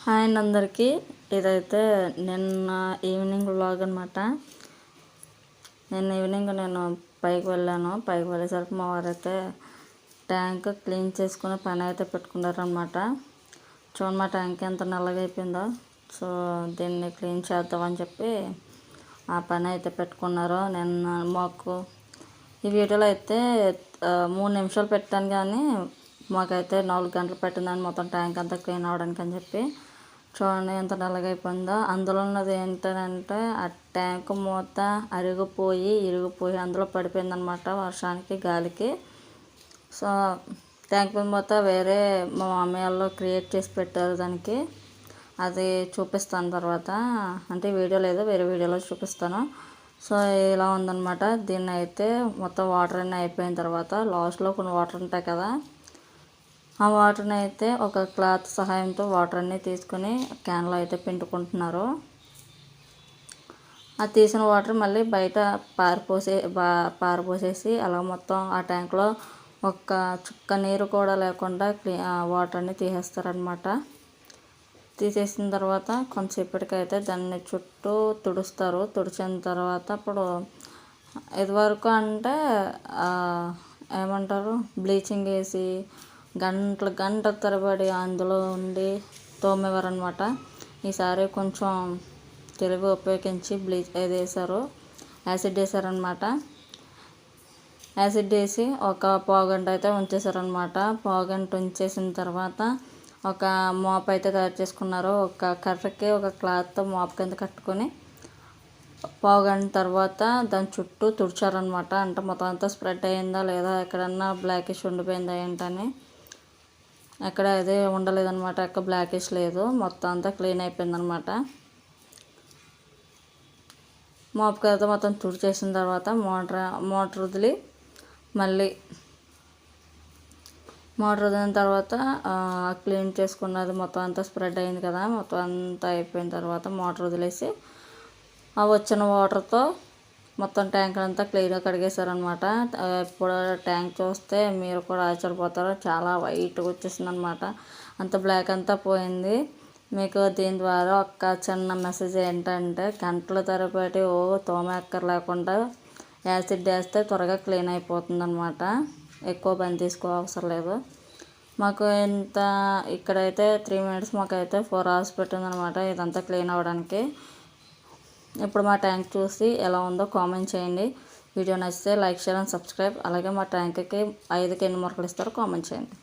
Hi అండి అందరికీ. ఇదైతే నిన్న ఈవినింగ్ వ్లాగ్ అనమాట. నిన్న ఈవినింగ్ నేను పైకి వెళ్ళాను. పైకి వెళ్ళేసరికి మా వారైతే ట్యాంక్ క్లీన్ చేసుకుని పని అయితే పెట్టుకున్నారనమాట. చూడండి మా ట్యాంక్ ఎంత నల్లగా అయిపోయిందో. సో దీన్ని క్లీన్ చేద్దామని చెప్పి ఆ పని అయితే పెట్టుకున్నారు. నిన్న మాకు ఈ వీడియోలో అయితే 3 నిమిషాలు పెట్టాను, కానీ మాకైతే 4 గంటలు పెట్టిందని మొత్తం ట్యాంక్ అంతా క్లీన్ అవ్వడానికి అని చెప్పి. చూడండి ఎంత నల్లగా అయిపోయిందో. అందులో ఉన్నది ఏంటంటే ఆ ట్యాంక్ మూత ఇరిగిపోయి అందులో పడిపోయిందనమాట వర్షానికి గాలికి. సో ట్యాంక్ మూత వేరే మా మమ్మీ వాళ్ళు క్రియేట్ చేసి పెట్టారు దానికి. అది చూపిస్తాను తర్వాత, అంటే వీడియో లేదు, వేరే వీడియోలో చూపిస్తాను. సో ఇలా ఉందన్నమాట. దీన్ని అయితే మొత్తం వాటర్ అన్నీ అయిపోయిన తర్వాత లాస్ట్లో కొన్ని వాటర్ ఉంటాయి కదా, ఆ వాటర్ని అయితే ఒక క్లాత్ సహాయంతో వాటర్ అన్నీ తీసుకుని క్యాన్లో అయితే పిండుకుంటున్నారు. ఆ తీసిన వాటర్ మళ్ళీ బయట పారపోసేసి అలా మొత్తం ఆ ట్యాంక్లో ఒక్క చుక్క నీరు కూడా లేకుండా వాటర్ని తీసేస్తారనమాట. తీసేసిన తర్వాత కొంతసేపటికైతే దాన్ని చుట్టూ తుడుస్తారు. తుడిచిన తర్వాత ఇప్పుడు ఇదివరకు అంటే ఏమంటారు, బ్లీచింగ్ వేసి గంటల తరబడి అందులో ఉండి తోమేవారనమాట. ఈసారి కొంచెం తెలివి ఉపయోగించి యాసిడ్ వేసారనమాట. యాసిడ్ వేసి ఒక పావుగంట అయితే ఉంచేసారనమాట. పావుగంట ఉంచేసిన తర్వాత ఒక మోప్ అయితే తయారు చేసుకున్నారు. ఒక కర్రకి ఒక క్లాత్తో మోప్ కింద కట్టుకొని పావుగంట తర్వాత దాని చుట్టూ తుడిచారనమాట. అంటే మొత్తం అంతా స్ప్రెడ్ అయ్యిందా లేదా, ఎక్కడన్నా బ్లాకిష్ ఉండిపోయిందా ఏంటని. ఎక్కడ అదే ఉండలేదన్నమాట, ఎక్కడ బ్లాకిష్ లేదు, మొత్తం అంతా క్లీన్ అయిపోయిందనమాట. మోప్ అయితే మొత్తం తుడిచేసిన తర్వాత మోటార్ వదిలిన తర్వాత క్లీన్ చేసుకున్నది మొత్తం అంతా స్ప్రెడ్ అయింది కదా, మొత్తం అంతా అయిపోయిన తర్వాత మోటార్ వదిలేసి ఆ వచ్చిన వాటర్తో మొత్తం ట్యాంక్ అంతా క్లీన్గా కడిగేశారనమాట. ఇప్పుడు ట్యాంక్ చూస్తే మీరు కూడా ఆశ్చర్యపోతారు, చాలా వైట్గా వచ్చేసింది అనమాట. అంత బ్లాక్ అంతా పోయింది. మీకు దీని ద్వారా ఒక చిన్న మెసేజ్ ఏంటంటే, గంటల తరబడి తోమేక్కర్ లేకుండా యాసిడ్ వేస్తే త్వరగా క్లీన్ అయిపోతుంది అనమాట. ఎక్కువ పని తీసుకో అవసరం లేదు. మాకు ఇక్కడైతే 3 minutes, మాకైతే 4 hours పెట్టిందనమాట ఇదంతా క్లీన్ అవ్వడానికి. ఇప్పుడు మా ట్యాంక్ చూసి ఎలా ఉందో కామెంట్ చేయండి. వీడియో నచ్చితే లైక్, షేర్ అండ్ సబ్స్క్రైబ్. అలాగే మా ట్యాంక్కి 5కి ఎన్ని మార్కులు ఇస్తారో కామెంట్ చేయండి.